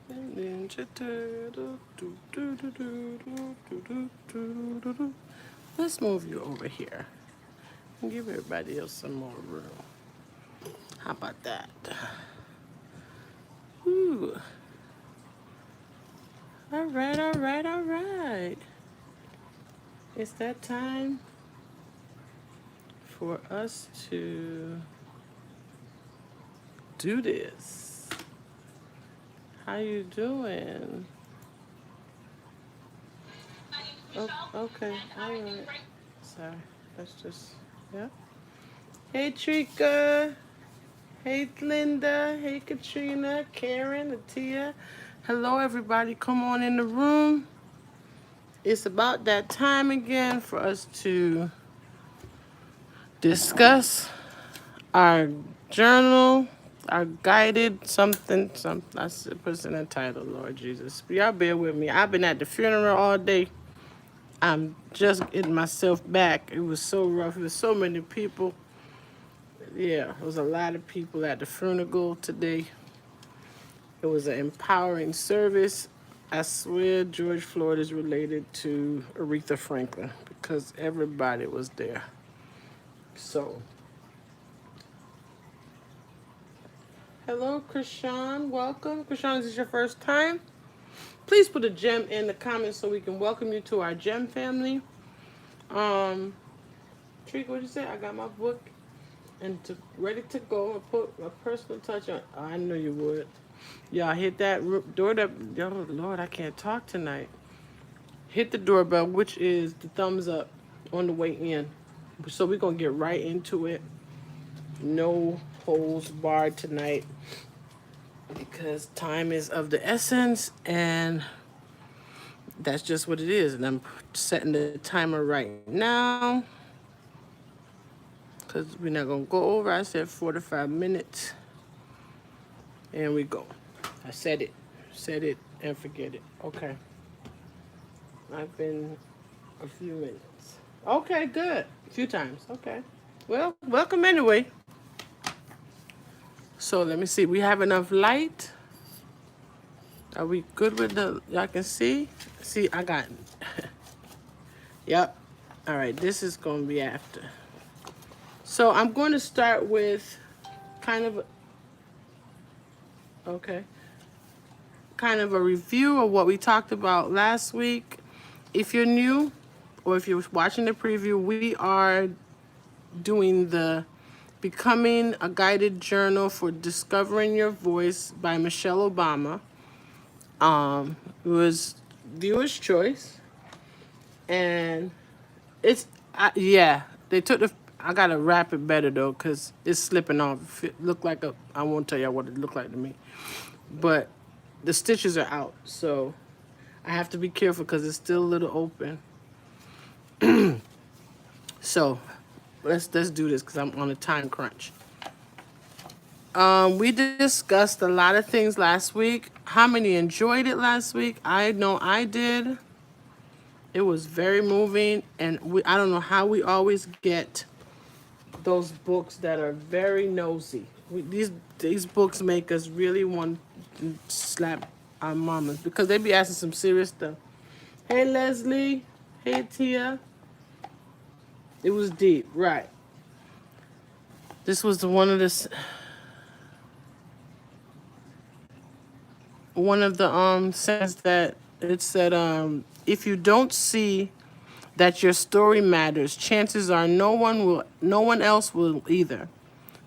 Ninja Turtle. Let's move you over here and give everybody else some more room. How about that? Ooh. All right, all right, all right. It's that time for us to do this. How you doing? Oh, okay, all right. Sorry, that's just, yeah. Hey, Trika. Hey, Linda. Hey, Katrina, Karen, Atia. Hello, everybody. Come on in the room. It's about that time again for us to discuss our journal, our guided something. I put an entitled, Lord Jesus. Y'all bear with me. I've been at the funeral all day. I'm just getting myself back. It was so rough. There was so many people. Yeah, there was a lot of people at the funeral today. It was an empowering service. I swear George Floyd is related to Aretha Franklin because everybody was there. So, hello, Krishan. Welcome. Krishan, is this your first time? Please put a gem in the comments so we can welcome you to our gem family. Trika, what'd you say? I got my book and ready to go and put a personal touch on. Oh, I knew you would. Y'all hit that door. Oh, Lord, I can't talk tonight. Hit the doorbell, which is the thumbs up on the way in. So we're going to get right into it. No holds barred tonight because time is of the essence and that's just what it is. And I'm setting the timer right now because we're not going to go over. I said 45 minutes and we go. I said it, and forget it. Okay. I've been a few minutes. Okay, good. A few times. Okay. Well, welcome anyway. So let me see. We have enough light. Are we good with the, y'all can see? See, I got, yep. All right, this is going to be after. So I'm going to start with kind of, kind of a review of what we talked about last week. If you're new or if you're watching the preview, we are doing the Becoming a Guided Journal for Discovering Your Voice by Michelle Obama. It was viewer's choice, and it's yeah. They took the. I gotta wrap it better though, cause it's slipping off. It looked like a. I won't tell you what it looked like to me, but the stitches are out, so I have to be careful because it's still a little open. So let's do this because I'm on a time crunch. We discussed a lot of things last week. How many enjoyed it last week? I know I did. It was very moving, and I don't know how we always get those books that are very nosy. These books make us really want to slap our mamas because they be asking some serious stuff. Hey, Leslie. Hey, Tia. It was deep, right. This was one of the sentences that it said, if you don't see that your story matters, chances are no one else will either.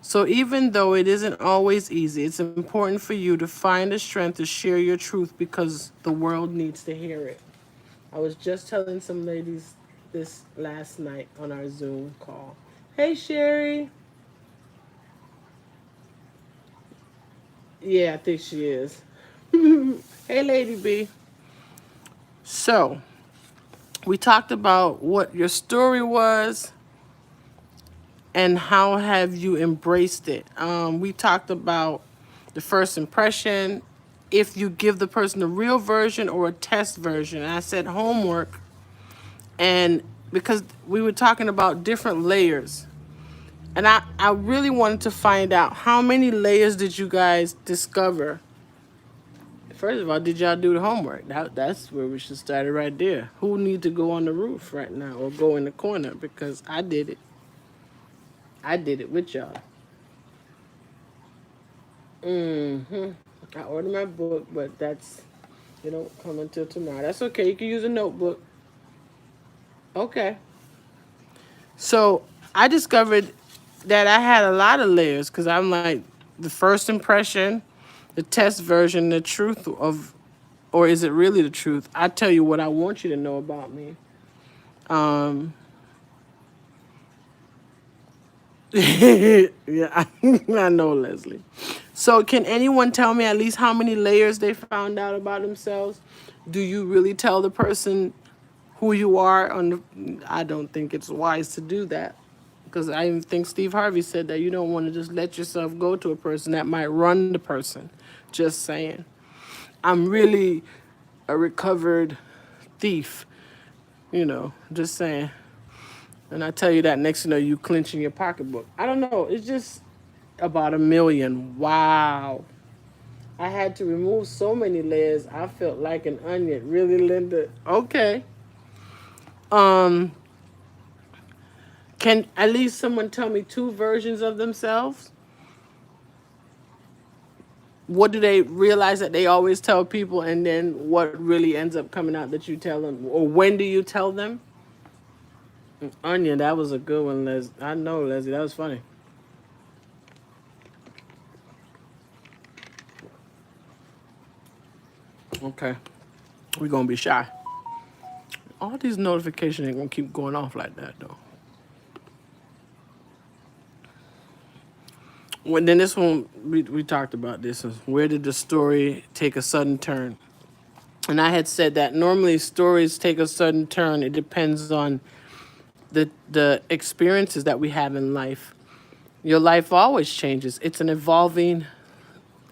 So even though it isn't always easy, it's important for you to find the strength to share your truth because the world needs to hear it. I was just telling some ladies this last night on our Zoom call. Hey, Sherry. Yeah, I think she is. Hey, Lady B. So, we talked about what your story was and how have you embraced it. We talked about the first impression, if you give the person a real version or a test version. And I said homework, and because we were talking about different layers. And I really wanted to find out how many layers did you guys discover First of all, did y'all do the homework? That's where we should start it right there. Who need to go on the roof right now or go in the corner? Because I did it. I did it with y'all. I ordered my book, but that's, you don't come until tomorrow. That's okay. You can use a notebook. Okay. So I discovered that I had a lot of layers because I'm like the first impression, the test version, the truth of, or is it really the truth? I tell you what I want you to know about me. Yeah, I know, Leslie. So can anyone tell me at least how many layers they found out about themselves? Do you really tell the person who you are? I don't think it's wise to do that. Because I even think Steve Harvey said that you don't want to just let yourself go to a person that might run the person. Just saying. I'm really a recovered thief, just saying. And I tell you that next you know you clenching your pocketbook. I don't know. It's just about 1,000,000. Wow. I had to remove so many layers. I felt like an onion. Really, Linda? Okay. Can at least someone tell me 2 versions of themselves? What do they realize that they always tell people, and then what really ends up coming out that you tell them? Or when do you tell them? Onion, that was a good one, Les. I know, Leslie. That was funny. Okay. We're going to be shy. All these notifications ain't going to keep going off like that, though. When then this one, we talked about this. Where did the story take a sudden turn? And I had said that normally stories take a sudden turn. It depends on the experiences that we have in life. Your life always changes. It's an evolving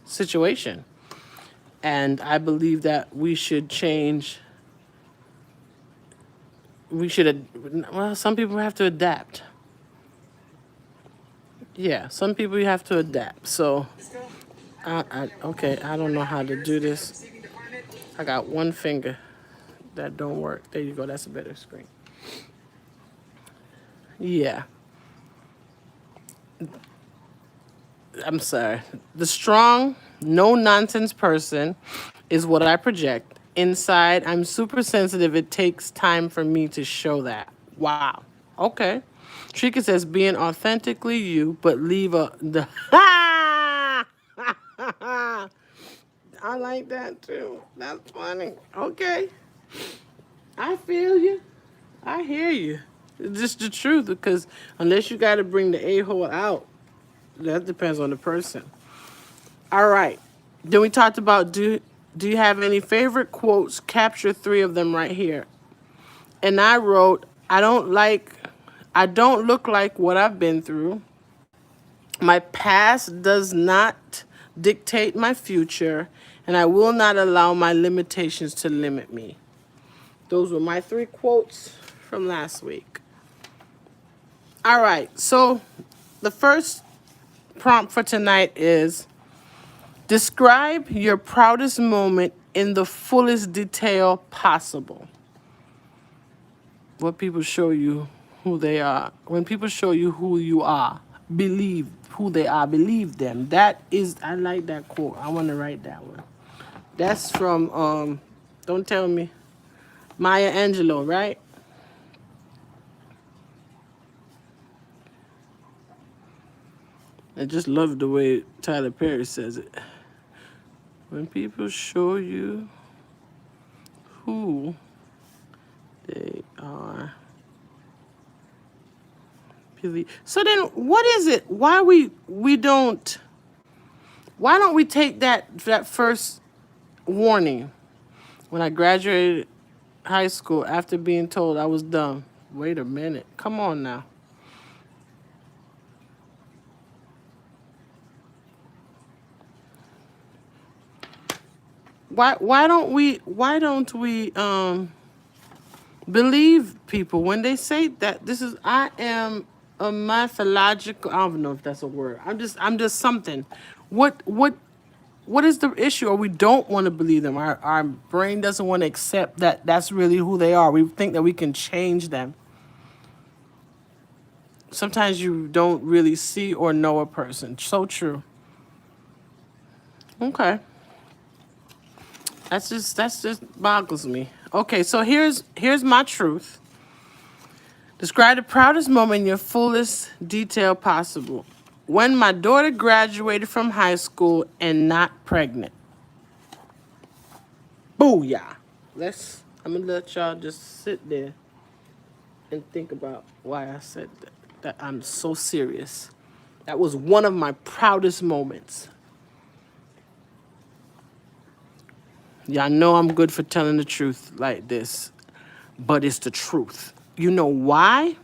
situation. And I believe that we should change. Some people have to adapt. Yeah, some people you have to adapt. So, okay, I don't know how to do this. I got one finger that don't work. There you go. That's a better screen. Yeah. I'm sorry. The strong, no-nonsense person is what I project. Inside, I'm super sensitive. It takes time for me to show that. Wow. Okay. Trika says, being authentically you, but leave the... I like that, too. That's funny. Okay. I feel you. I hear you. It's just the truth, because unless you got to bring the a-hole out, that depends on the person. All right. Then we talked about do you have any favorite quotes? Capture 3 of them right here. And I wrote, I don't look like what I've been through. My past does not dictate my future, and I will not allow my limitations to limit me. Those were my 3 quotes from last week. All right. So the first prompt for tonight is describe your proudest moment in the fullest detail possible. What people show you who they are. When people show you who you are, believe who they are, believe them. I like that quote. I want to write that one. That's from, don't tell me, Maya Angelou, right? I just love the way Tyler Perry says it. When people show you who they are, believe. So then, what is it? Why don't we take that first warning? When I graduated high school, after being told I was dumb. Wait a minute. Come on now. Why don't we believe people when they say that I am a mythological, I don't know if that's a word. I'm just something. What What is the issue? Or we don't want to believe them. Our brain doesn't want to accept that that's really who they are. We think that we can change them. Sometimes you don't really see or know a person. So true. Okay. That's just boggles me. Okay, so here's my truth. Describe the proudest moment in your fullest detail possible. When my daughter graduated from high school and not pregnant. Booyah. I'm gonna let y'all just sit there and think about why I said that I'm so serious. That was one of my proudest moments. Y'all know I'm good for telling the truth like this, but it's the truth. You know why?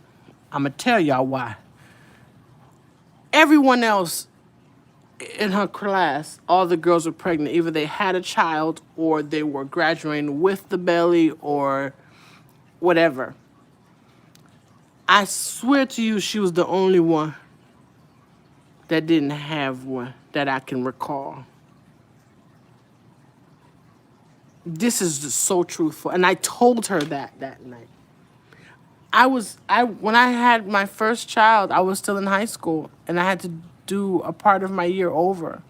I'm gonna tell y'all why. Everyone else in her class, all the girls were pregnant. Either they had a child or they were graduating with the belly or whatever. I swear to you, she was the only one that didn't have one that I can recall. This is just so truthful. And I told her that night. When I had my first child, I was still in high school and I had to do a part of my year over.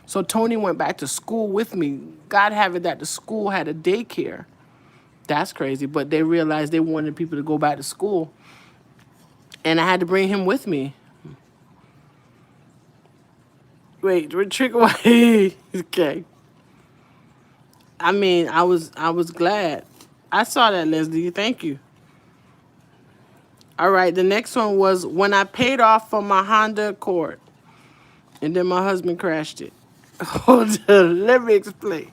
So Tony went back to school with me. God have it that the school had a daycare. That's crazy, but they realized they wanted people to go back to school. And I had to bring him with me. Wait, trick away. Okay. I mean, I was glad. I saw that, Leslie. Thank you. All right, the next one was when I paid off for my Honda Accord. And then my husband crashed it. Hold on, let me explain.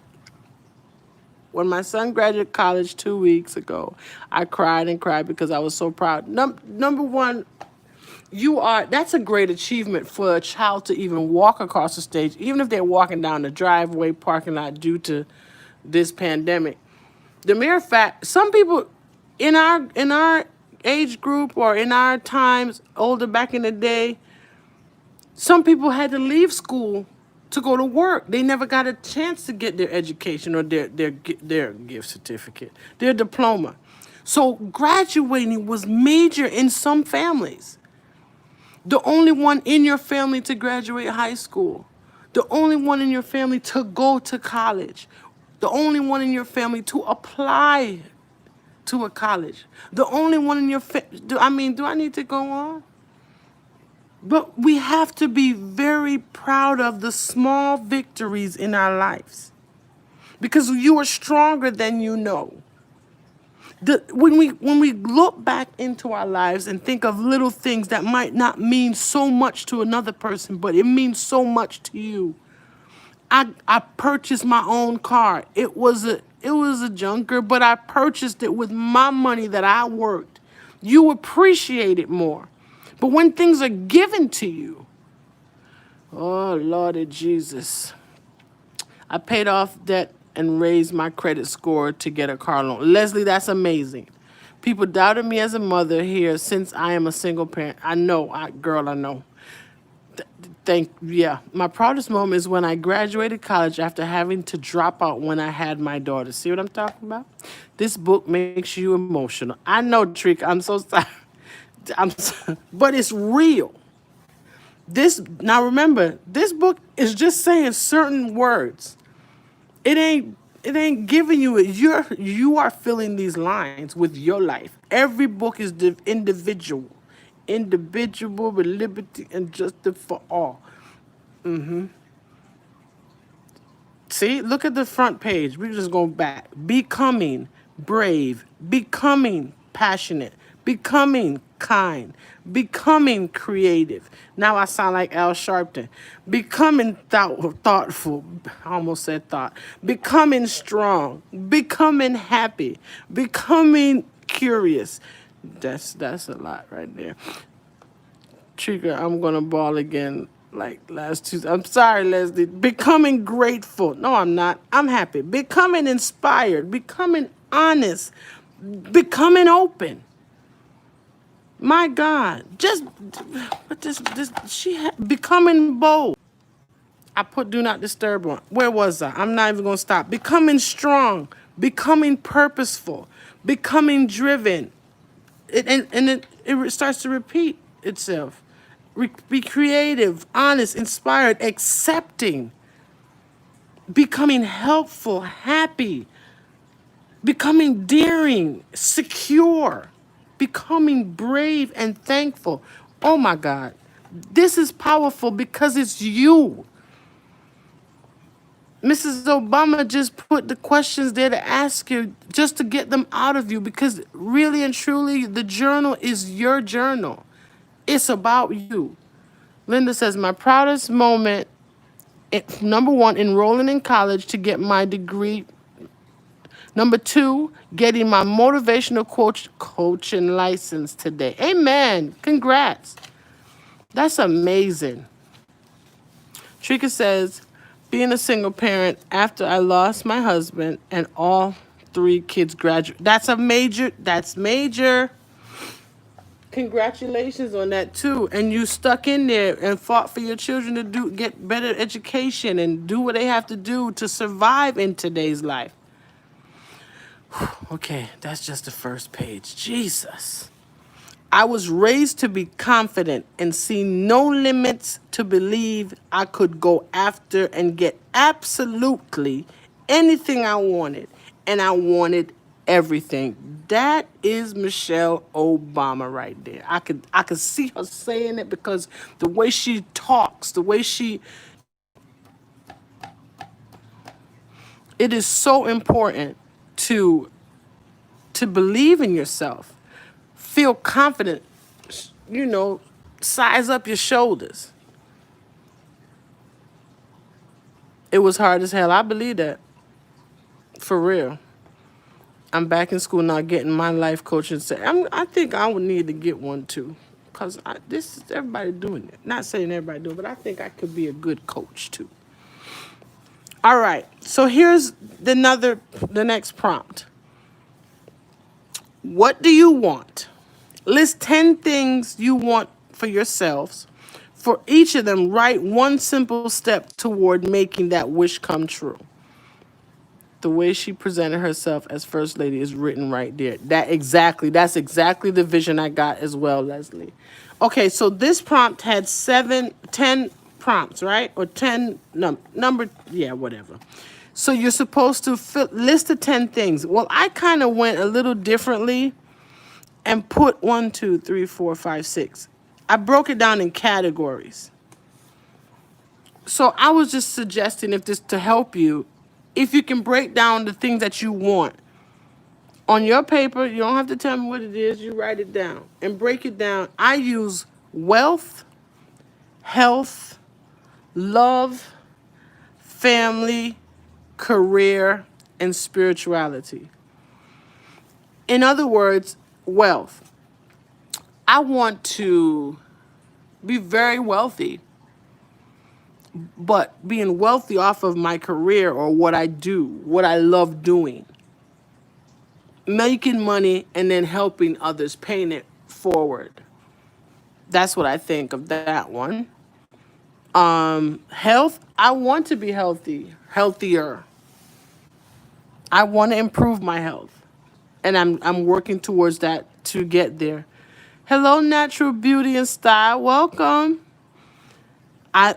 When my son graduated college 2 weeks ago, I cried and cried because I was so proud. Number one, that's a great achievement for a child to even walk across the stage, even if they're walking down the driveway parking lot due to this pandemic. The mere fact, some people in our age group or in our times, older back in the day, some people had to leave school to go to work. They never got a chance to get their education or their gift certificate, their diploma. So graduating was major in some families. The only one in your family to graduate high school. The only one in your family to go to college. The only one in your family to apply to a college. The only one in your do I need to go on? But we have to be very proud of the small victories in our lives. Because you are stronger than you know. When we look back into our lives and think of little things that might not mean so much to another person, but it means so much to you. I purchased my own car. It was a junker, but I purchased it with my money that I worked. You appreciate it more. But when things are given to you, oh, Lord Jesus. I paid off debt and raised my credit score to get a car loan. Leslie, that's amazing. People doubted me as a mother here since I am a single parent. I know, I know. My proudest moment is when I graduated college after having to drop out when I had my daughter. See what I'm talking about? This book makes you emotional. I know, Trick, I'm so sorry. But it's real. Now remember, this book is just saying certain words. It ain't giving you it. You are filling these lines with your life. Every book is individual with liberty and justice for all. See, look at the front page. We're just going back. Becoming brave, becoming passionate, becoming kind, becoming creative. Now I sound like Al Sharpton. Becoming thoughtful. I almost said thought. Becoming strong, becoming happy, becoming curious. That's a lot right there. Trigger, I'm going to bawl again like last Tuesday. I'm sorry, Leslie. Becoming grateful. No, I'm not. I'm happy. Becoming inspired. Becoming honest. Becoming open. My God. Becoming bold. I put do not disturb on. Where was I? I'm not even going to stop. Becoming strong, becoming purposeful, becoming driven. It starts to repeat itself. Be creative, honest, inspired, accepting, becoming helpful, happy, becoming daring, secure, becoming brave and thankful. Oh my God. This is powerful because it's you. Mrs. Obama just put the questions there to ask you just to get them out of you, because really and truly, the journal is your journal. It's about you. Linda says, my proudest moment, number one, enrolling in college to get my degree. Number two, getting my motivational coaching license today. Amen. Congrats. That's amazing. Trika says, being a single parent after I lost my husband and all 3 kids graduate. That's major. Congratulations on that too. And you stuck in there and fought for your children to get better education and do what they have to do to survive in today's life. Okay, that's just the first page. Jesus. I was raised to be confident and see no limits, to believe I could go after and get absolutely anything I wanted. And I wanted everything. That is Michelle Obama right there. I could see her saying it because the way she talks, the way it is so important to believe in yourself. Feel confident, size up your shoulders. It was hard as hell. I believe that. For real. I'm back in school now getting my life coaching. I think I would need to get one too. Because this is everybody doing it. Not saying everybody do it, but I think I could be a good coach too. All right. So here's the next prompt. What do you want? List 10 things you want for yourselves. For each of them, write one simple step toward making that wish come true. The way she presented herself as First Lady is written right there. That's exactly the vision I got as well, Leslie. Okay, so this prompt had 10 prompts, right? Or 10 number, yeah, whatever. So you're supposed to list the 10 things. Well, I kind of went a little differently and put 1, 2, 3, 4, 5, 6. I broke it down in categories. So I was just suggesting, if this to help you, if you can break down the things that you want on your paper, you don't have to tell me what it is, you write it down and break it down. I use wealth, health, love, family, career, and spirituality. In other words, wealth. I want to be very wealthy, but being wealthy off of my career or what I do, what I love doing. Making money and then helping others, paying it forward. That's what I think of that one. Health, I want to be healthier. I want to improve my health. And I'm working towards that to get there. Hello, Natural Beauty and Style. Welcome. I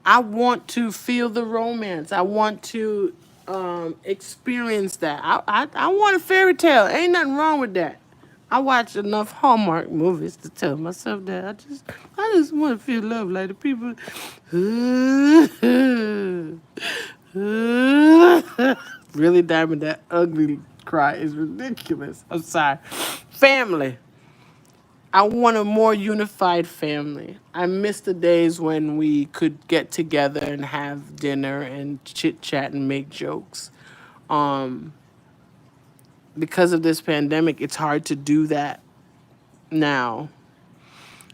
want to feel the romance. I want to experience that. I want a fairy tale. Ain't nothing wrong with that. I watch enough Hallmark movies to tell myself that I just want to feel love like the people. Really, Diamond, that ugly cry is ridiculous. I'm sorry. Family. I want a more unified family. I miss the days when we could get together and have dinner and chit-chat and make jokes. Because of this pandemic, it's hard to do that now.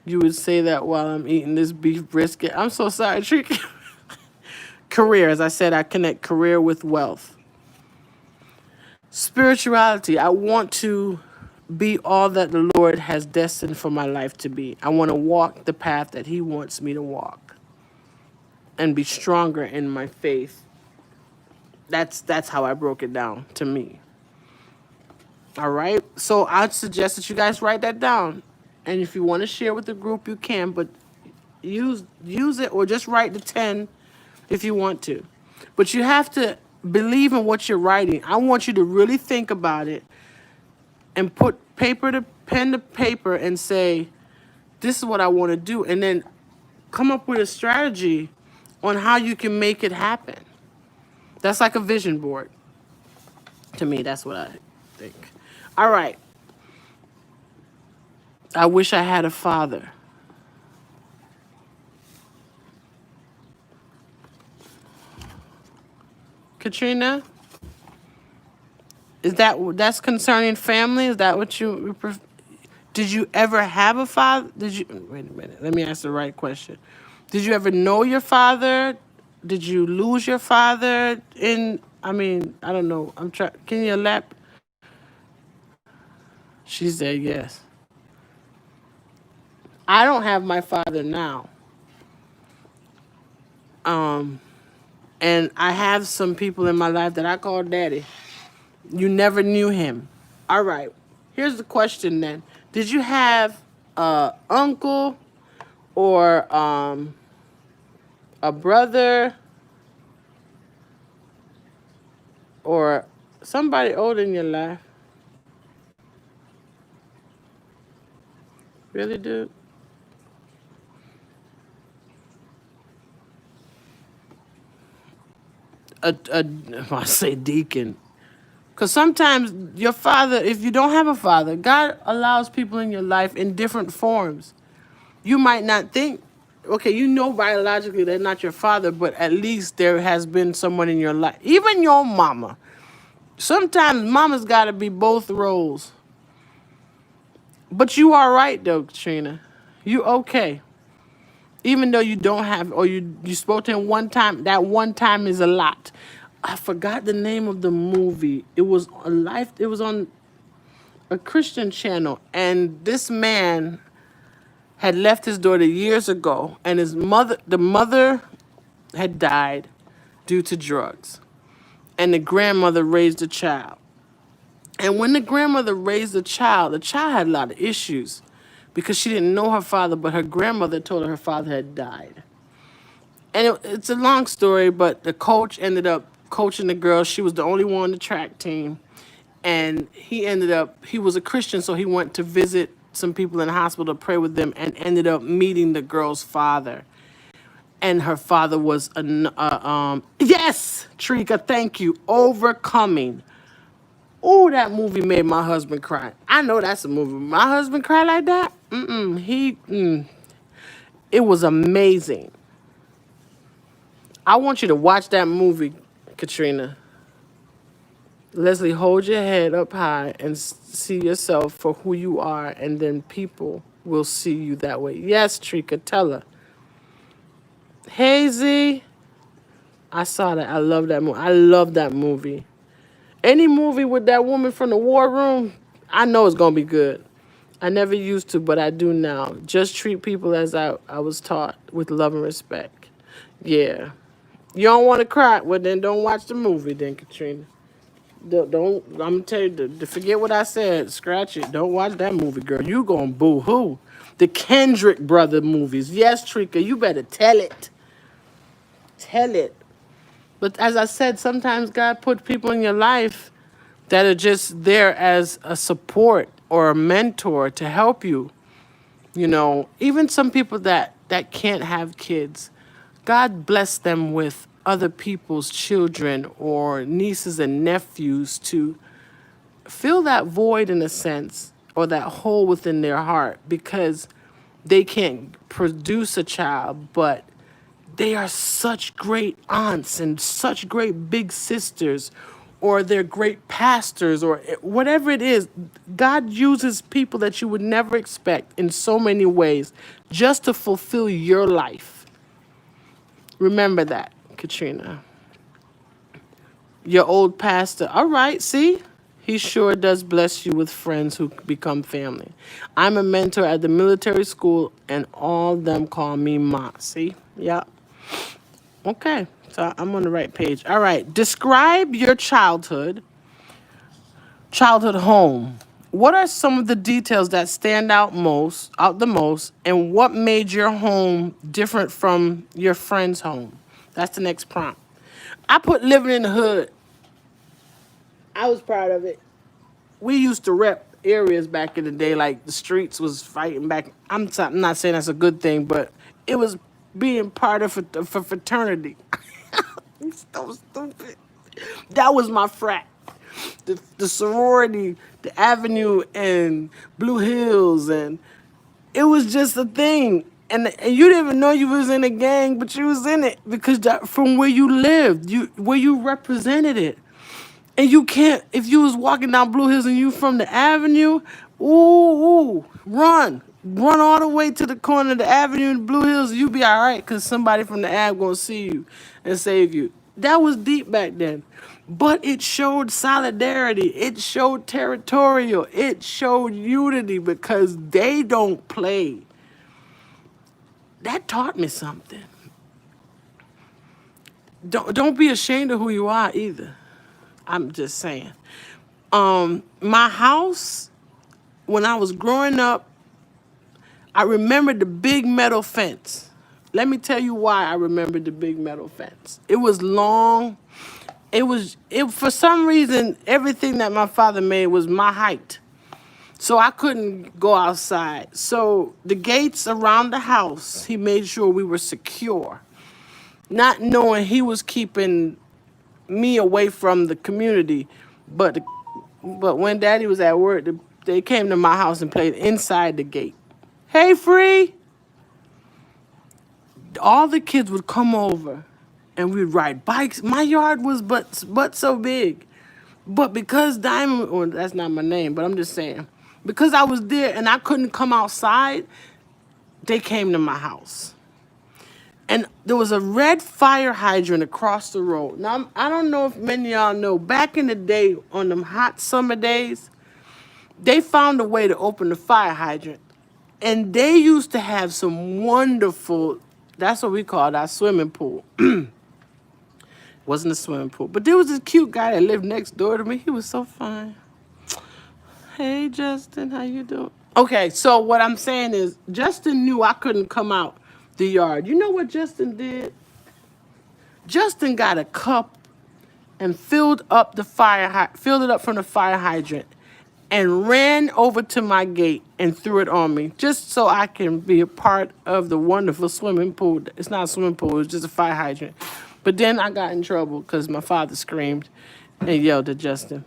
You would say that while I'm eating this beef brisket. I'm so sorry, Tricky. Career, as I said, I connect career with wealth. Spirituality, I want to be all that the Lord has destined for my life to be. I want to walk the path that He wants me to walk. and be stronger in my faith. That's how I broke it down to me. All right. So I'd suggest that you guys write that down. And if you want to share with the group, you can, but use it, or just write the 10 if you want to. But you have to believe in what you're writing. I want you to really think about it and put pen to paper and say, this is what I want to do. And then come up with a strategy on how you can make it happen. That's like a vision board. To me, that's what I think. All right. I wish I had a father. Katrina, that's concerning family? Is that what you did you ever have a father? Wait a minute. Let me ask the right question. Did you ever know your father? Did you lose your father I don't know. Can you elaborate? She said yes. I don't have my father now. And I have some people in my life that I call daddy. You never knew him. All right. Here's the question then. Did you have a uncle or a brother or somebody older in your life? Really, dude? I say deacon. Because sometimes your father, if you don't have a father, God allows people in your life in different forms. You might not think, okay, you know biologically they're not your father, but at least there has been someone in your life. Even your mama. Sometimes mama's got to be both roles. But you are right, though, Katrina. You okay. Even though you don't have, or you spoke to him one time, that one time is a lot. I forgot the name of the movie. It was on a Christian channel, and this man had left his daughter years ago, and the mother had died due to drugs, and the grandmother raised the child. And when the grandmother raised the child had a lot of issues because she didn't know her father, but her grandmother told her father had died. And it's a long story, but the coach ended up coaching the girl. She was the only one on the track team. And he was a Christian, so he went to visit some people in the hospital to pray with them and ended up meeting the girl's father. And her father was, yes, Trika, thank you, Overcoming. Oh, that movie made my husband cry. I know that's a movie. My husband cried like that? It was amazing. I want you to watch that movie, Katrina. Leslie, hold your head up high and see yourself for who you are, and then people will see you that way. Yes, Trika, tell her. Hazy, I saw that. I love that movie. I love that movie. Any movie with that woman from the war room, I know it's going to be good. I never used to, but I do now. Just treat people as I was taught, with love and respect. Yeah. You don't want to cry? Well, then don't watch the movie then, Katrina. Don't I'm going to tell you, forget what I said. Scratch it. Don't watch that movie, girl. You going to boo-hoo. The Kendrick brother movies. Yes, Trika, you better tell it. Tell it. But as I said, sometimes God put people in your life that are just there as a support or a mentor to help you. You know, even some people that can't have kids, God bless them with other people's children or nieces and nephews to fill that void in a sense, or that hole within their heart, because they can't produce a child, but they are such great aunts and such great big sisters, or they're great pastors, or whatever it is. God uses people that you would never expect in so many ways just to fulfill your life. Remember that, Katrina. Your old pastor. All right, see? He sure does bless you with friends who become family. I'm a mentor at the military school, and all them call me Ma. See? Yeah. Okay, so I'm on the right page. All right, describe your childhood home. What are some of the details that stand out the most, and what made your home different from your friend's home? That's the next prompt. I put living in the hood. I was proud of it. We used to rep areas back in the day, like the streets was fighting back. I'm not saying that's a good thing, but it was being part of a fraternity. It's so stupid. That was my frat. The sorority, the Avenue, and Blue Hills, and it was just a thing. And you didn't even know you was in a gang, but you was in it because from where you lived, where you represented it. And you can't, if you was walking down Blue Hills and you from the Avenue, run. Run all the way to the corner of the Avenue and Blue Hills, you be all right because somebody from the Ave gonna see you and save you. That was deep back then. But it showed solidarity. It showed territorial. It showed unity because they don't play. That taught me something. Don't be ashamed of who you are either. I'm just saying. My house, when I was growing up, I remember the big metal fence. Let me tell you why I remember the big metal fence. It was long. It for some reason, everything that my father made was my height. So I couldn't go outside. So the gates around the house, he made sure we were secure. Not knowing he was keeping me away from the community, but when Daddy was at work, they came to my house and played inside the gate. Hey, Free! All the kids would come over and we'd ride bikes. My yard was but so big. But because Diamond, or that's not my name, but I'm just saying, because I was there and I couldn't come outside, they came to my house. And there was a red fire hydrant across the road. Now, I don't know if many of y'all know, back in the day, on them hot summer days, they found a way to open the fire hydrant. And they used to have some wonderful, that's what we called our swimming pool. Wasn't a swimming pool. But there was this cute guy that lived next door to me. He was so fine. Hey, Justin, how you doing? Okay, so what I'm saying is, Justin knew I couldn't come out the yard. You know what Justin did? Justin got a cup and filled it up from the fire hydrant and ran over to my gate and threw it on me just so I can be a part of the wonderful swimming pool. It's not a swimming pool, it's just a fire hydrant. But then I got in trouble because my father screamed and yelled at Justin,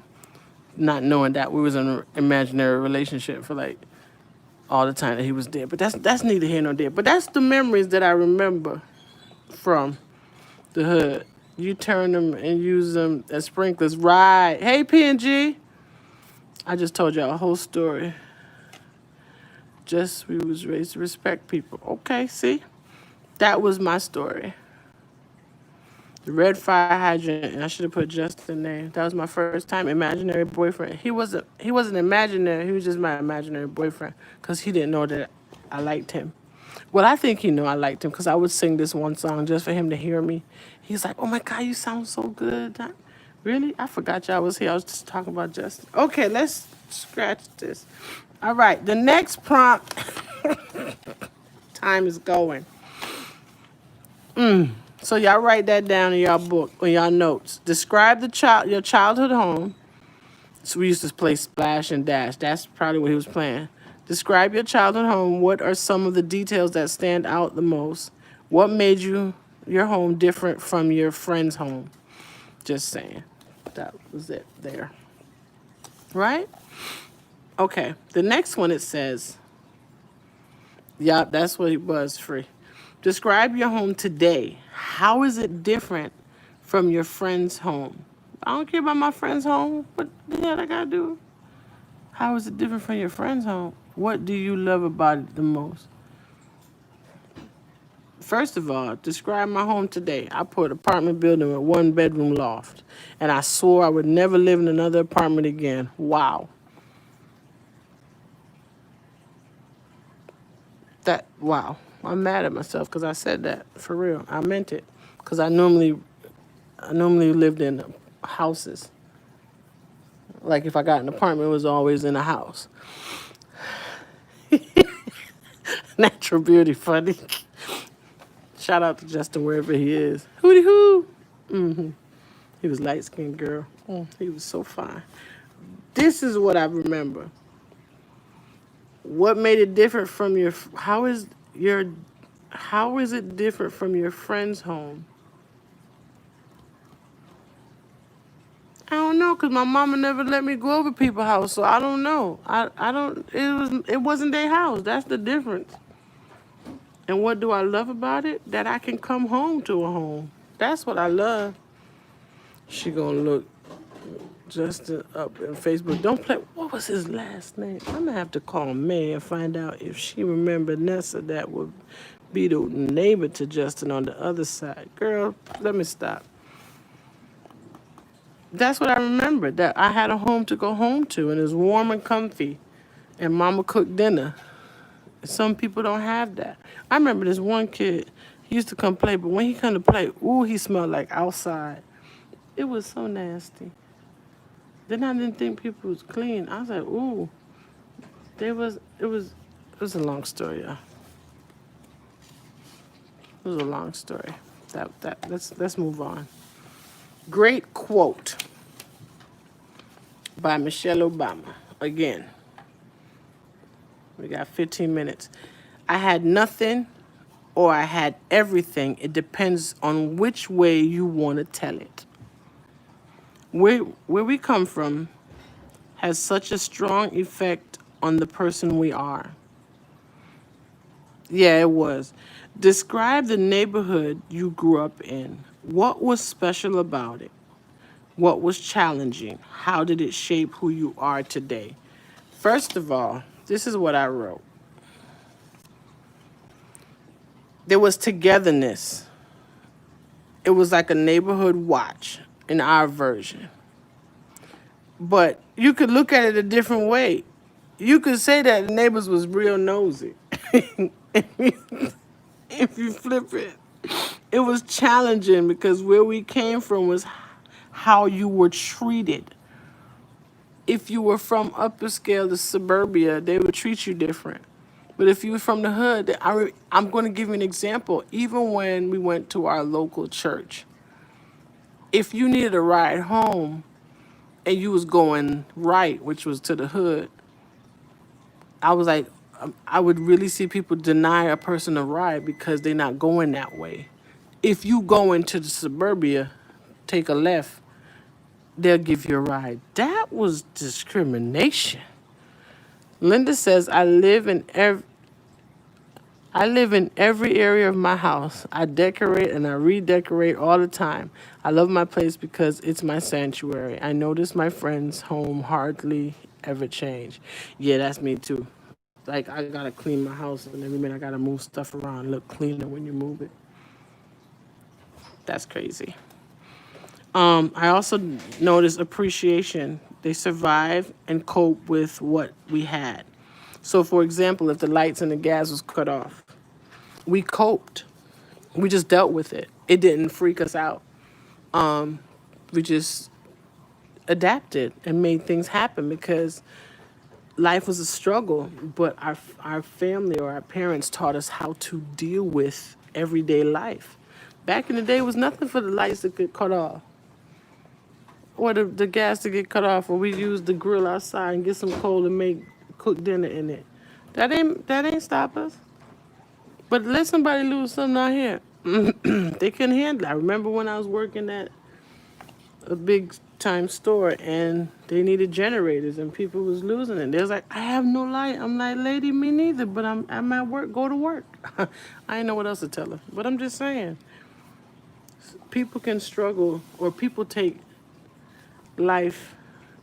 not knowing that we was in an imaginary relationship for like all the time that he was there. But that's neither here nor there. But that's the memories that I remember from the hood. You turn them and use them as sprinklers. Right. Hey, PNG. I just told y'all a whole story. Just we was raised to respect people. Okay, see? That was my story. The red fire hydrant, and I should have put Justin name. That was my first time imaginary boyfriend. He wasn't imaginary. He was just my imaginary boyfriend because he didn't know that I liked him. Well, I think he knew I liked him because I would sing this one song just for him to hear me. He's like, oh my God, you sound so good. Really? I forgot y'all was here. I was just talking about Justin. Okay, let's scratch this. All right, the next prompt. Time is going. So y'all write that down in y'all book, or y'all notes. Describe your childhood home. So we used to play Splash and Dash. That's probably what he was playing. Describe your childhood home. What are some of the details that stand out the most? What made your home different from your friend's home? Just saying. That was it there. Right? Okay. The next one, it says, that's what it was, Free. Describe your home today. How is it different from your friend's home? I don't care about my friend's home. What the hell I gotta do? How is it different from your friend's home? What do you love about it the most? First of all, describe my home today. I put apartment building with 1-bedroom loft. And I swore I would never live in another apartment again. Wow. Wow. I'm mad at myself because I said that. For real. I meant it. because I normally lived in houses. Like if I got an apartment, it was always in a house. Natural beauty, funny. Shout out to Justin wherever he is. Hootie hoo. He was light skinned girl. He was so fine. This is what I remember. What made it different from your? How is it different from your friend's home? I don't know, cause my mama never let me go over people's house, so I don't know. I don't. It wasn't their house. That's the difference. And what do I love about it? That I can come home to a home. That's what I love. She gonna look Justin up in Facebook. Don't play. What was his last name? I'm gonna have to call May and find out if she remembered Nessa. That would be the neighbor to Justin on the other side. Girl, let me stop. That's what I remember. That I had a home to go home to, and it was warm and comfy, and Mama cooked dinner. Some people don't have that. I remember this one kid. He used to come play, but when he come to play, ooh, he smelled like outside. It was so nasty. Then I didn't think people was clean. I was like, ooh. It was a long story, y'all. It was a long story. Let's move on. Great quote by Michelle Obama. Again, we got 15 minutes. I had nothing or I had everything. It depends on which way you want to tell it. Where we come from has such a strong effect on the person we are. Yeah, it was. Describe the neighborhood you grew up in. What was special about it? What was challenging? How did it shape who you are today? First of all, this is what I wrote. There was togetherness. It was like a neighborhood watch in our version. But you could look at it a different way. You could say that the neighbors was real nosy. If you flip it, it was challenging because where we came from was how you were treated. If you were from upper scale to suburbia, they would treat you different. But if you were from the hood, I'm going to give you an example. Even when we went to our local church, if you needed a ride home and you was going right, which was to the hood, I was like, I would really see people deny a person a ride because they're not going that way. If you go into the suburbia, take a left, they'll give you a ride. That was discrimination. Linda says, I live in every area of my house. I decorate and I redecorate all the time. I love my place because it's my sanctuary. I notice my friends' home hardly ever change. Yeah, that's me too. Like, I gotta clean my house, and every minute I gotta move stuff around, look cleaner when you move it. That's crazy. I also noticed appreciation. They survive and cope with what we had. So, for example, if the lights and the gas was cut off, we coped. We just dealt with it. It didn't freak us out. We just adapted and made things happen because life was a struggle, but our family or our parents taught us how to deal with everyday life. Back in the day, it was nothing for the lights to get cut off or the gas to get cut off, or we use the grill outside and get some coal and cook dinner in it. That ain't stop us. But let somebody lose something out here. They couldn't handle it. I remember when I was working at a big time store and they needed generators and people was losing it. They was like, I have no light. I'm like, lady, me neither, but I'm at work. Go to work. I ain't know what else to tell her. But I'm just saying, people can struggle, or people take life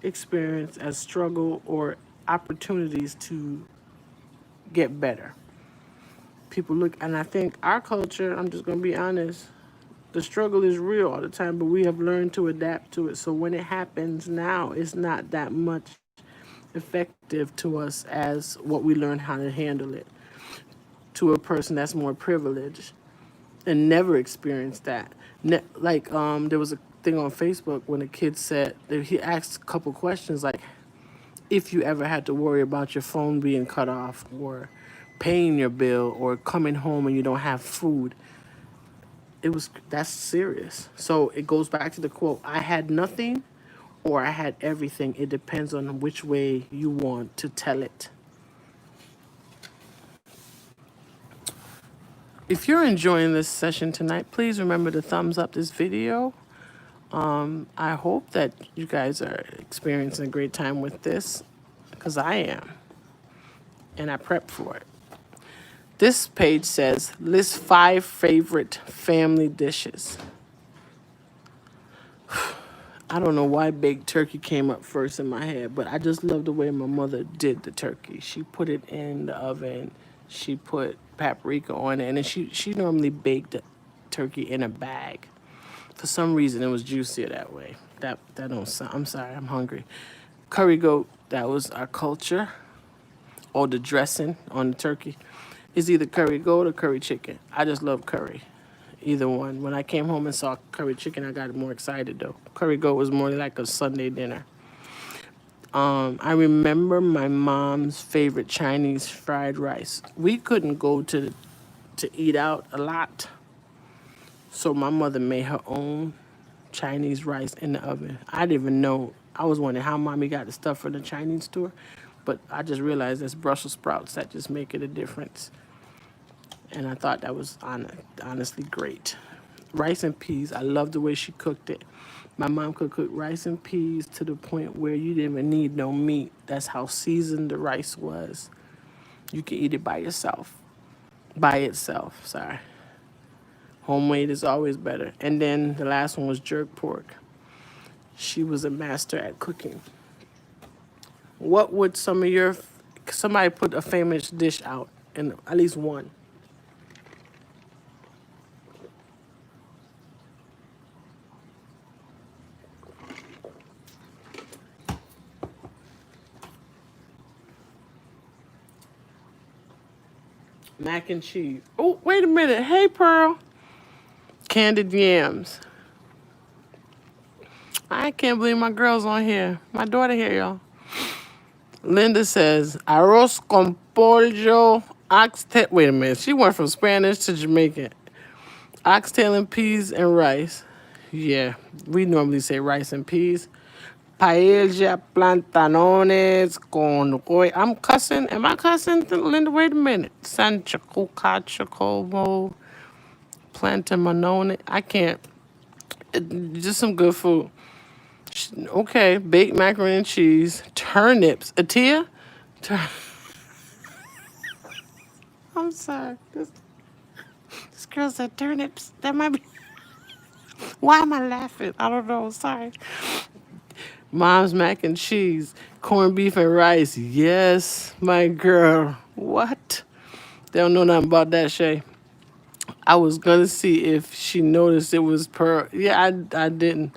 experience as struggle or opportunities to get better. People look, and I think our culture, I'm just going to be honest, the struggle is real all the time, but we have learned to adapt to it. So when it happens now, it's not that much effective to us as what we learn how to handle it. To a person that's more privileged and never experienced that. Like there was a thing on Facebook when a kid said that he asked a couple questions like if you ever had to worry about your phone being cut off or paying your bill or coming home and you don't have food. That's serious. So it goes back to the quote, I had nothing or I had everything. It depends on which way you want to tell it. If you're enjoying this session tonight, please remember to thumbs up this video. I hope that you guys are experiencing a great time with this, because I am, and I prepped for it. This page says, list 5 favorite family dishes. I don't know why baked turkey came up first in my head, but I just love the way my mother did the turkey. She put it in the oven. She put paprika on it, and then she normally baked the turkey in a bag. For some reason, it was juicier that way. That don't sound. I'm sorry, I'm hungry. Curry goat. That was our culture. Or the dressing on the turkey is either curry goat or curry chicken. I just love curry. Either one. When I came home and saw curry chicken, I got more excited though. Curry goat was more like a Sunday dinner. I remember my mom's favorite Chinese fried rice. We couldn't go to eat out a lot, so my mother made her own Chinese rice in the oven. I didn't even know. I was wondering how mommy got the stuff from the Chinese store, but I just realized that's Brussels sprouts that just make it a difference. And I thought that was honestly great. Rice and peas, I love the way she cooked it. My mom could cook rice and peas to the point where you didn't even need no meat. That's how seasoned the rice was. You could eat it by yourself. By itself, sorry. Homemade is always better. And then the last one was jerk pork. She was a master at cooking. What would somebody put a famous dish out, and at least one? Mac and cheese. Oh, wait a minute. Hey, Pearl. Candied yams. I can't believe my girl's on here. My daughter here, y'all. Linda says, arroz con pollo, oxtail. Wait a minute. She went from Spanish to Jamaican. Oxtail and peas and rice. Yeah, we normally say rice and peas. Paella, plantanones, con goy. I'm cussing. Am I cussing, Linda? Wait a minute. Sancho, cachocomo, plantamanone. I can't. Just some good food. Okay, baked macaroni and cheese. Turnips. Atia? I'm sorry. This girl said turnips. That might be. Why am I laughing? I don't know. Sorry. Mom's mac and cheese, corned beef and rice. Yes, my girl. What? They don't know nothing about that, Shay. I was gonna see if she noticed it was Pearl. Yeah, I didn't.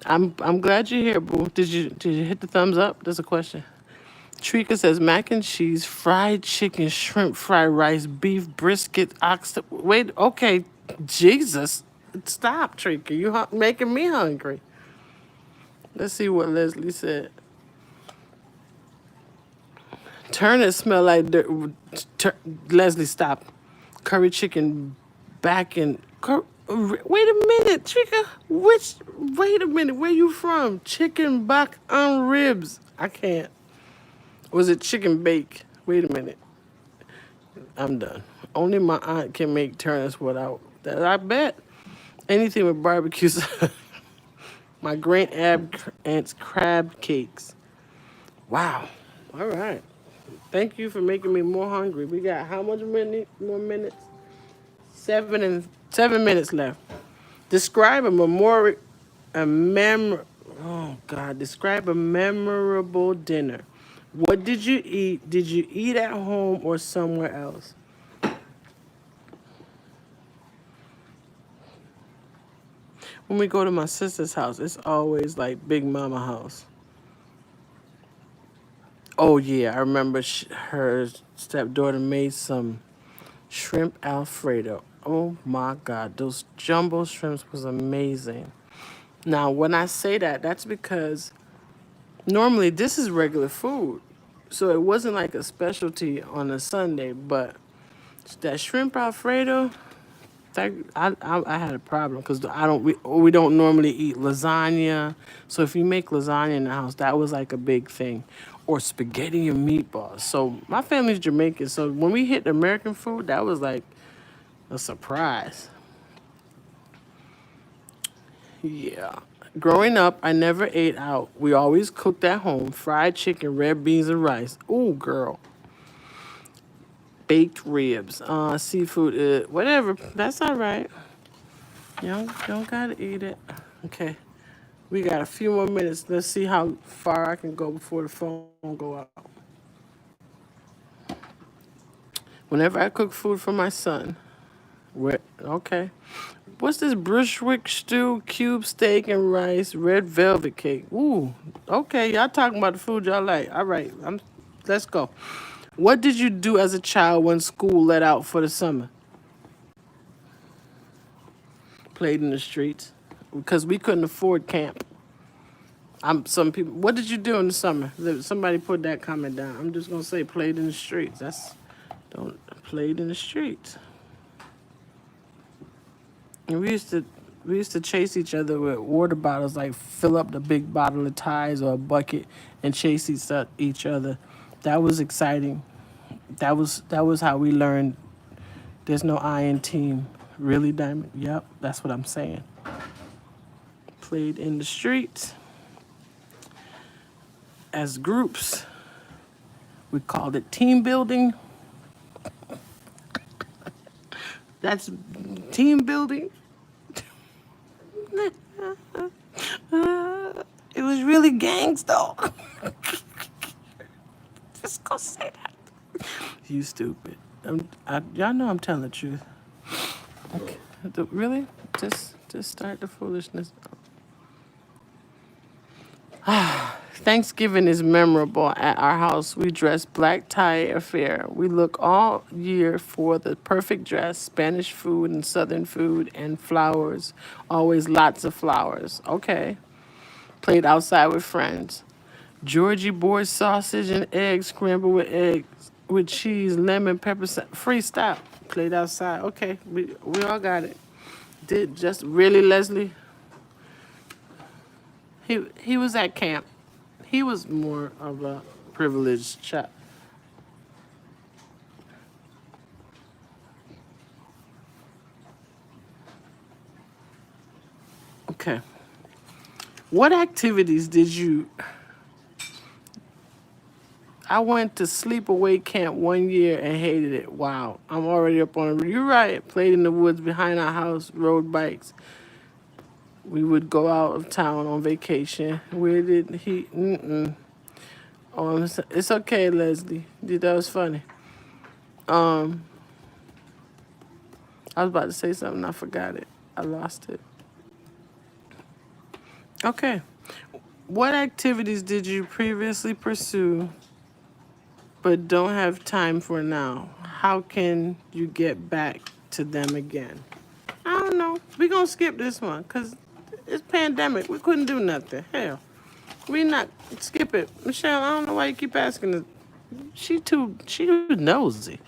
I'm glad you're here, boo. Did you hit the thumbs up? That's a question. Trika says mac and cheese, fried chicken, shrimp, fried rice, beef, brisket, oxtail. Wait, okay, Jesus, stop, Trika. You making me hungry. Let's see what Leslie said. Turnips smell like dirt. Leslie, stop. Curry chicken back in. Wait a minute, Trika. Wait a minute. Where you from? Chicken back on ribs. I can't. Was it chicken bake? Wait a minute. I'm done. Only my aunt can make turnips without that. I bet. Anything with barbecue. My great aunt's crab cakes. Wow. All right. Thank you for making me more hungry. We got how much more minutes? 7 minutes left. Describe describe a memorable dinner. What did you eat? Did you eat at home or somewhere else? When we go to my sister's house, it's always like Big Mama house. Oh yeah, I remember her stepdaughter made some shrimp Alfredo. Oh my God, those jumbo shrimps was amazing. Now, when I say that, that's because normally this is regular food. So it wasn't like a specialty on a Sunday, but that shrimp Alfredo, I had a problem because we don't normally eat lasagna. So if you make lasagna in the house, that was like a big thing, or spaghetti and meatballs. So my family's Jamaican, so when we hit American food, that was like a surprise. Yeah. Growing up, I never ate out. We always cooked at home: fried chicken, red beans, and rice. Ooh, girl. Baked ribs, seafood, whatever. That's all right. You don't gotta eat it. Okay. We got a few more minutes. Let's see how far I can go before the phone go out. Whenever I cook food for my son, okay. What's this Brunswick stew, cube steak and rice, red velvet cake? Ooh, okay. Y'all talking about the food y'all like. All right, let's go. What did you do as a child when school let out for the summer? Played in the streets because we couldn't afford camp. Some people. What did you do in the summer? Somebody put that comment down. I'm just gonna say played in the streets. Don't played in the streets. And we used to chase each other with water bottles, like fill up the big bottle of Tide or a bucket and chase each other. That was exciting. That was how we learned there's no I in team. Really, Diamond? Yep, that's what I'm saying. Played in the streets as groups. We called it team building. That's team building. It was really gangs, though. Just go say that. You stupid. Y'all know I'm telling the truth. Okay. Really? Just start the foolishness. Thanksgiving is memorable at our house. We dress black tie affair. We look all year for the perfect dress, Spanish food and Southern food, and flowers. Always lots of flowers. Okay. Played outside with friends. Georgie board sausage and eggs scrambled with eggs with cheese, lemon, pepper, freestyle. Played outside. Okay, we all got it. Did just really Leslie? He was at camp. He was more of a privileged child. Okay. What activities did you? I went to sleepaway camp 1 year and hated it. Wow, I'm already up on it. You're right. Played in the woods behind our house, rode bikes. We would go out of town on vacation. Where did he? Mm-mm. Oh, it's okay, Leslie. That was funny. Um, I was about to say something. I forgot it. I lost it. Okay. What activities did you previously pursue but don't have time for now? How can you get back to them again? I don't know. We're going to skip this one because it's pandemic. We couldn't do nothing. Hell, we not. Skip it. Michelle, I don't know why you keep asking this. She too nosy.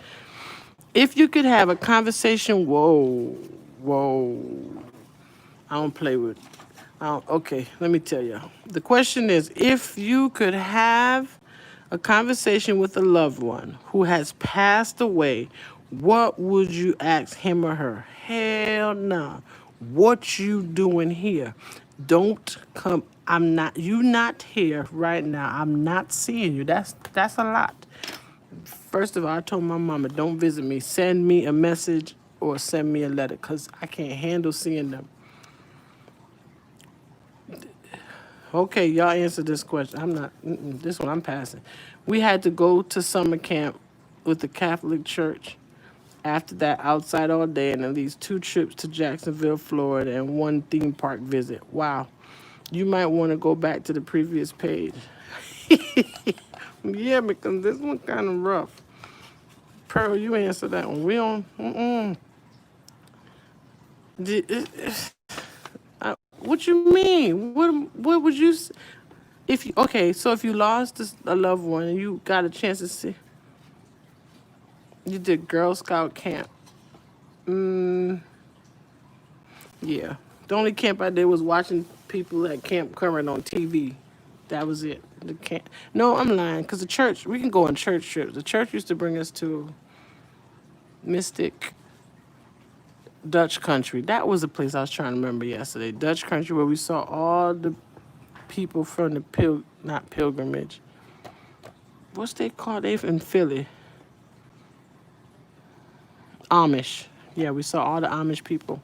If you could have a conversation, whoa. I don't play with. Okay, let me tell you. The question is, if you could have a conversation with a loved one who has passed away, what would you ask him or her? Hell nah. What you doing here? Don't come. You not here right now. I'm not seeing you. That's a lot. First of all, I told my mama, don't visit me. Send me a message or send me a letter because I can't handle seeing them. Okay, y'all answer this question. I'm not, this one I'm passing. We had to go to summer camp with the Catholic Church. After that, outside all day and at least 2 trips to Jacksonville, Florida, and 1 theme park visit. Wow. You might want to go back to the previous page. Yeah, because this one kind of rough. Pearl, you answer that one. We don't, What you mean? What would you if you okay? So if you lost a loved one and you got a chance to see, you did Girl Scout camp. Yeah, the only camp I did was watching people at Camp Current on TV. That was it. The camp. No, I'm lying. Cause the church, we can go on church trips. The church used to bring us to Mystic Dutch Country. That was the place I was trying to remember yesterday. Dutch Country, where we saw all the people from the not pilgrimage. What's they called? They in Philly. Amish. Yeah, we saw all the Amish people.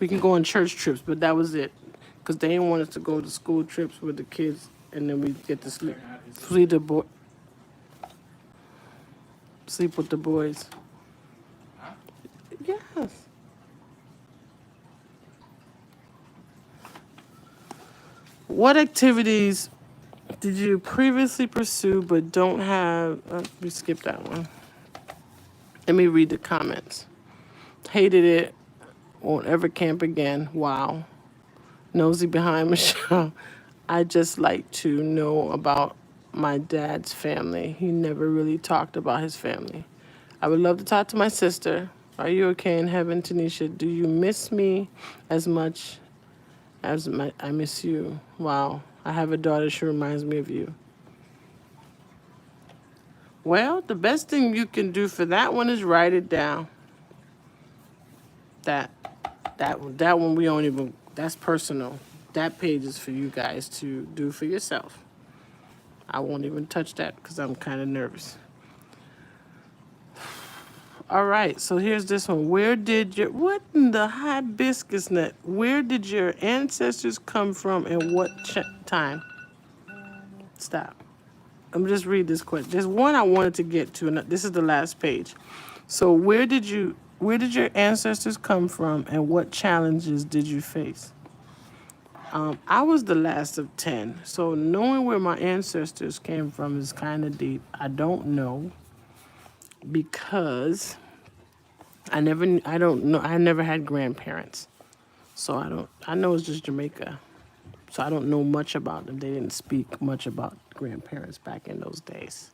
We can go on church trips, but that was it. Because they didn't want us to go to school trips with the kids, and then we get to sleep with the boys. Yes. What activities did you previously pursue but don't have? We skipped that one. Let me read the comments. Hated it. Won't ever camp again. Wow. Nosy behind Michelle. I just like to know about my dad's family. He never really talked about his family. I would love to talk to my sister. Are you okay in heaven, Tanisha? Do you miss me as much as I miss you? Wow. I have a daughter. She reminds me of you. Well, the best thing you can do for that one is write it down. That one we don't even, that's personal. That page is for you guys to do for yourself. I won't even touch that because I'm kind of nervous. All right, so here's this one. What in the hibiscus nut? Where did your ancestors come from and what time? Stop. I'm just read this question. There's one I wanted to get to, and this is the last page. So where did your ancestors come from and what challenges did you face? I was the last of 10, so knowing where my ancestors came from is kind of deep. I don't know because I don't know. I never had grandparents, so I know it's just Jamaica, so I don't know much about them. They didn't speak much about grandparents back in those days,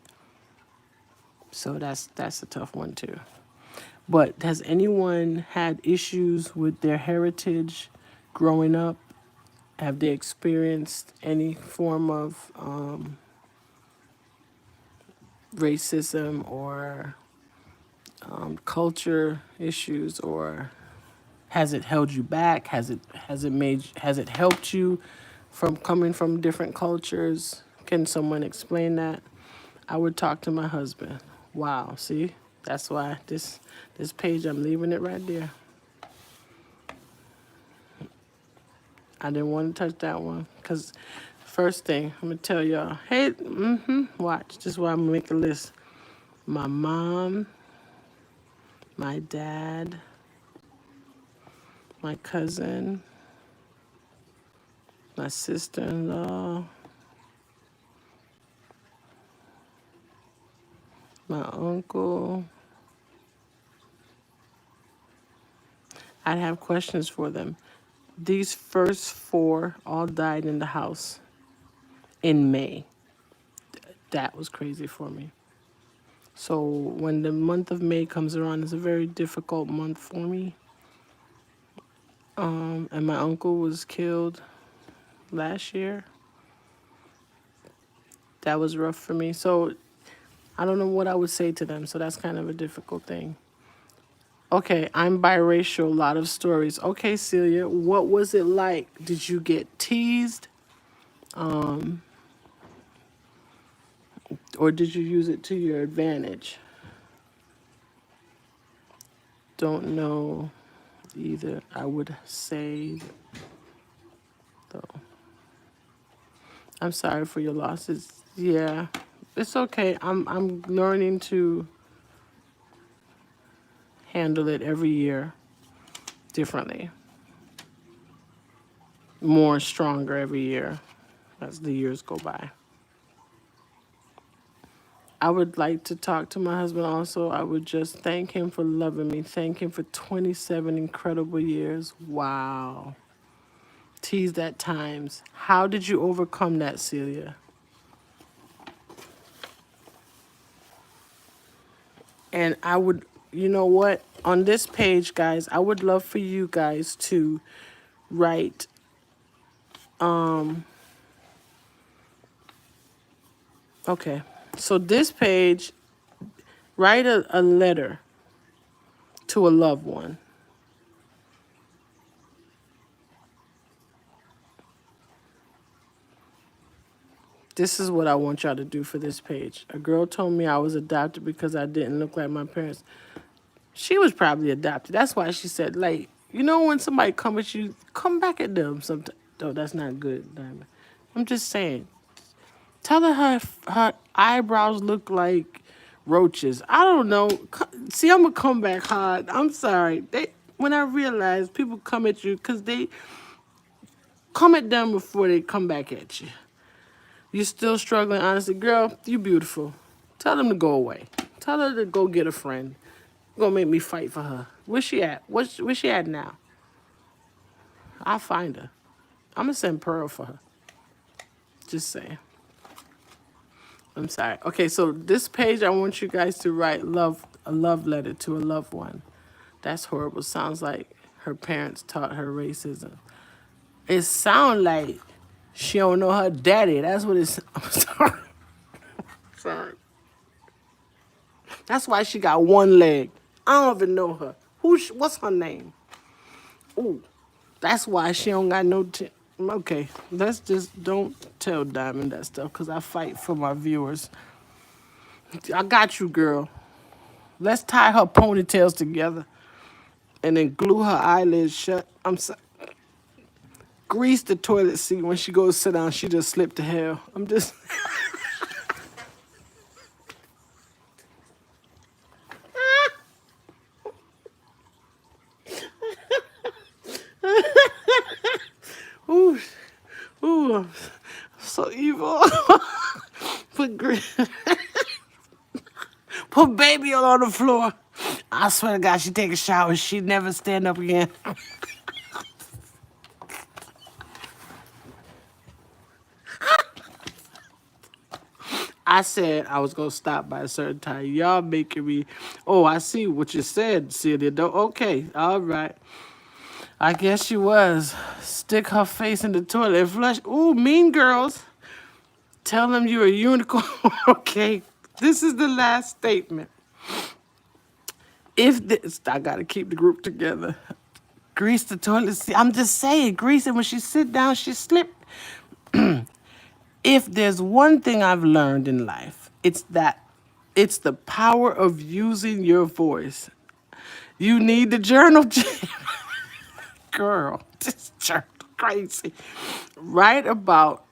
so that's a tough one too. But has anyone had issues with their heritage growing up? Have they experienced any form of racism or culture issues, or has it held you back? Has it helped you from coming from different cultures? Can someone explain that? I would talk to my husband. Wow, see? That's why this page, I'm leaving it right there. I didn't want to touch that one because first thing, I'm going to tell y'all, hey, watch. This is why I'm going to make a list. My mom, my dad, my cousin, my sister-in-law, my uncle. I'd have questions for them. These first 4 all died in the house in May. That was crazy for me. So when the month of May comes around, it's a very difficult month for me. And my uncle was killed last year. That was rough for me. So I don't know what I would say to them. So that's kind of a difficult thing. Okay, I'm biracial, a lot of stories. Okay, Celia, what was it like? Did you get teased? Or did you use it to your advantage? Don't know either. I would say, though. I'm sorry for your losses. Yeah, it's okay. I'm learning to handle it every year differently. More stronger every year as the years go by. I would like to talk to my husband also. I would just thank him for loving me. Thank him for 27 incredible years. Wow. Teased at times. How did you overcome that, Celia? And I would, you know what? On this page, guys, I would love for you guys to write, okay. So this page, write a letter to a loved one. This is what I want y'all to do for this page. A girl told me I was adopted because I didn't look like my parents. She was probably adopted. That's why she said, like, you know, when somebody come at you, come back at them sometimes. Oh, that's not good, Diamond. I'm just saying. Tell her eyebrows look like roaches. I don't know. See, I'm going to come back hard. I'm sorry. When I realize people come at you because they come at them before they come back at you. You still struggling, honestly. Girl, you beautiful. Tell them to go away. Tell her to go get a friend. Gonna make me fight for her. Where's she at? Where's she at now? I'll find her. I'm gonna send Pearl for her. Just saying. I'm sorry. Okay, so this page, I want you guys to write a love letter to a loved one. That's horrible. Sounds like her parents taught her racism. It sounds like she don't know her daddy. That's what it's. I'm sorry. Sorry. That's why she got one leg. I don't even know her. What's her name? Ooh, that's why she don't got no. Okay, let's just don't tell Diamond that stuff because I fight for my viewers. I got you, girl. Let's tie her ponytails together and then glue her eyelids shut. I'm sorry. Grease the toilet seat when she goes sit down. She just slipped to hell. I'm just. Ooh, ooh, I'm so evil. Put put baby on the floor. I swear to God, she take a shower. She never stand up again. I said I was gonna stop by a certain time. Y'all making me. Oh, I see what you said, Celia. Okay, all right. I guess she was. Stick her face in the toilet and flush. Ooh, mean girls. Tell them you're a unicorn. Okay, this is the last statement. If this, I gotta keep the group together. Grease the toilet seat. I'm just saying, grease it. When she sit down, she slip. If there's one thing I've learned in life, it's the power of using your voice. You need the journal. Girl, this journal crazy. Write about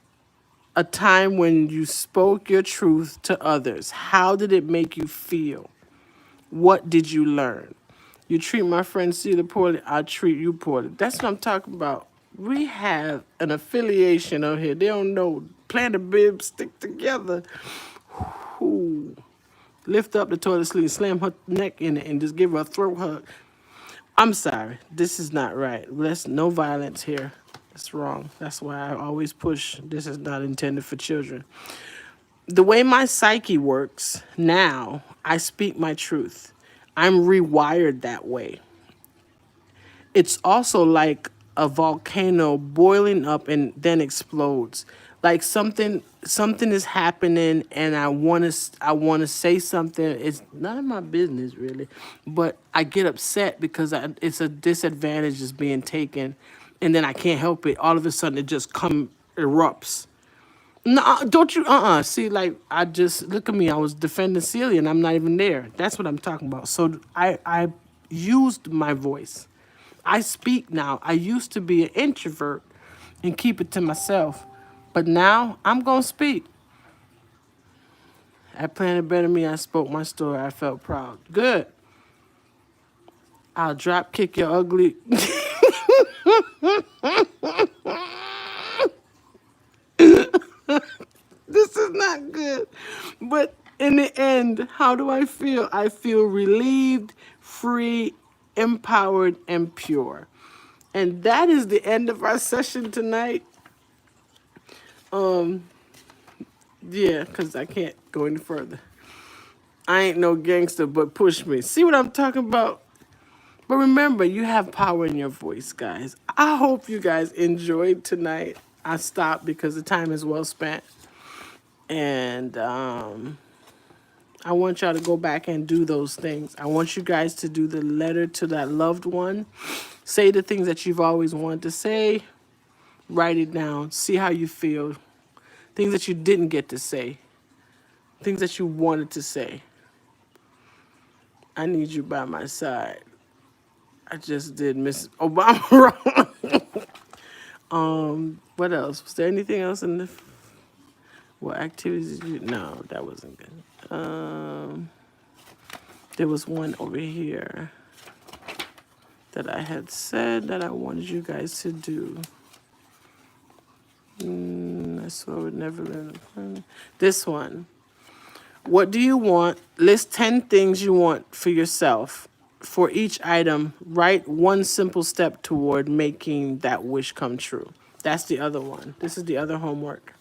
a time when you spoke your truth to others. How did it make you feel? What did you learn? You treat my friend Celia poorly, I treat you poorly. That's what I'm talking about. We have an affiliation on here. They don't know. Plan a bib, stick together. Ooh. Lift up the toilet seat, slam her neck in it, and just give her a throat hug. I'm sorry. This is not right. No violence here. It's wrong. That's why I always push. This is not intended for children. The way my psyche works now, I speak my truth. I'm rewired that way. It's also like a volcano boiling up and then explodes. Like something is happening and I want to say something. It's none of my business really, but I get upset because it's a disadvantage is being taken, and then I can't help it. All of a sudden it just erupts. No, don't you? See, like I just look at me. I was defending Celia, and I'm not even there. That's what I'm talking about. So I used my voice. I speak now. I used to be an introvert and keep it to myself, but now I'm gonna speak. At Planet Better Me, I spoke my story. I felt proud. Good. I'll drop kick your ugly. This is not good. But in the How do I feel? I feel relieved, free, empowered, and pure. And that is the end of our session tonight. Yeah, because I can't go any further. I ain't no gangster, but push me. See what I'm talking about? But remember, you have power in your voice, guys. I hope you guys enjoyed tonight. I stopped because the time is well spent. And I want y'all to go back and do those things. I want you guys to do the letter to that loved one. Say the things that you've always wanted to say. Write it down. See how you feel. Things that you didn't get to say. Things that you wanted to say. I need you by my side. I just did Miss Obama wrong. What else? Was there anything else in the... What activities did you... No, that wasn't good. There was one over here that I had said that I wanted you guys to do. I swear I would never learn. This one. What do you want? List 10 things you want for yourself. For each item, write one simple step toward making that wish come true. That's the other one. This is the other homework.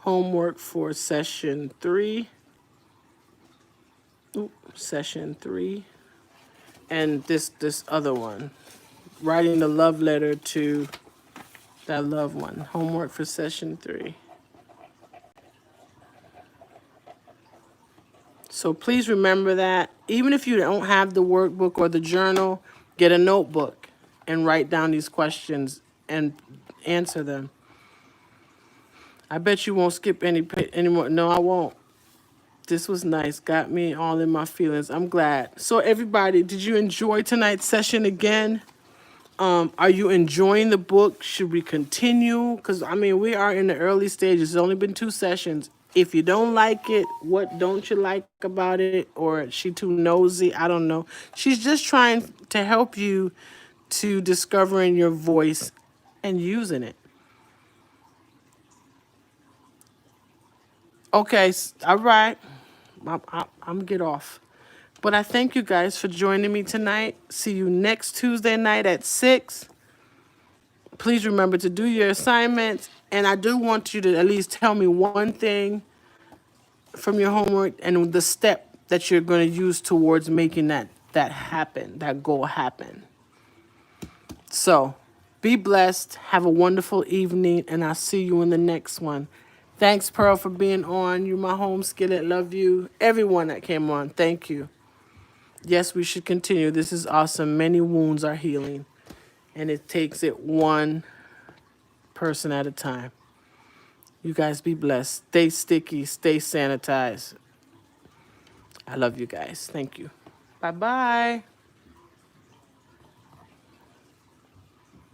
Homework for session 3. Session 3. And this other one. Writing the love letter to that loved one. Homework for session 3. So please remember that. Even if you don't have the workbook or the journal, get a notebook and write down these questions and answer them. I bet you won't skip any more. No, I won't. This was nice. Got me all in my feelings. I'm glad. So everybody, did you enjoy tonight's session again? Are you enjoying the book? Should we continue? Because, I mean, we are in the early stages. It's only been 2 sessions. If you don't like it, what don't you like about it? Or is she too nosy? I don't know. She's just trying to help you to discovering your voice and using it. Okay, all right. I'm going to get off. But I thank you guys for joining me tonight. See you next Tuesday night at 6. Please remember to do your assignments. And I do want you to at least tell me one thing from your homework and the step that you're going to use towards making that happen, that goal happen. So be blessed. Have a wonderful evening. And I'll see you in the next one. Thanks, Pearl, for being on. You're my home skillet. Love you. Everyone that came on, thank you. Yes, we should continue. This is awesome. Many wounds are healing. And it takes it one person at a time. You guys be blessed. Stay sticky. Stay sanitized. I love you guys. Thank you. Bye-bye.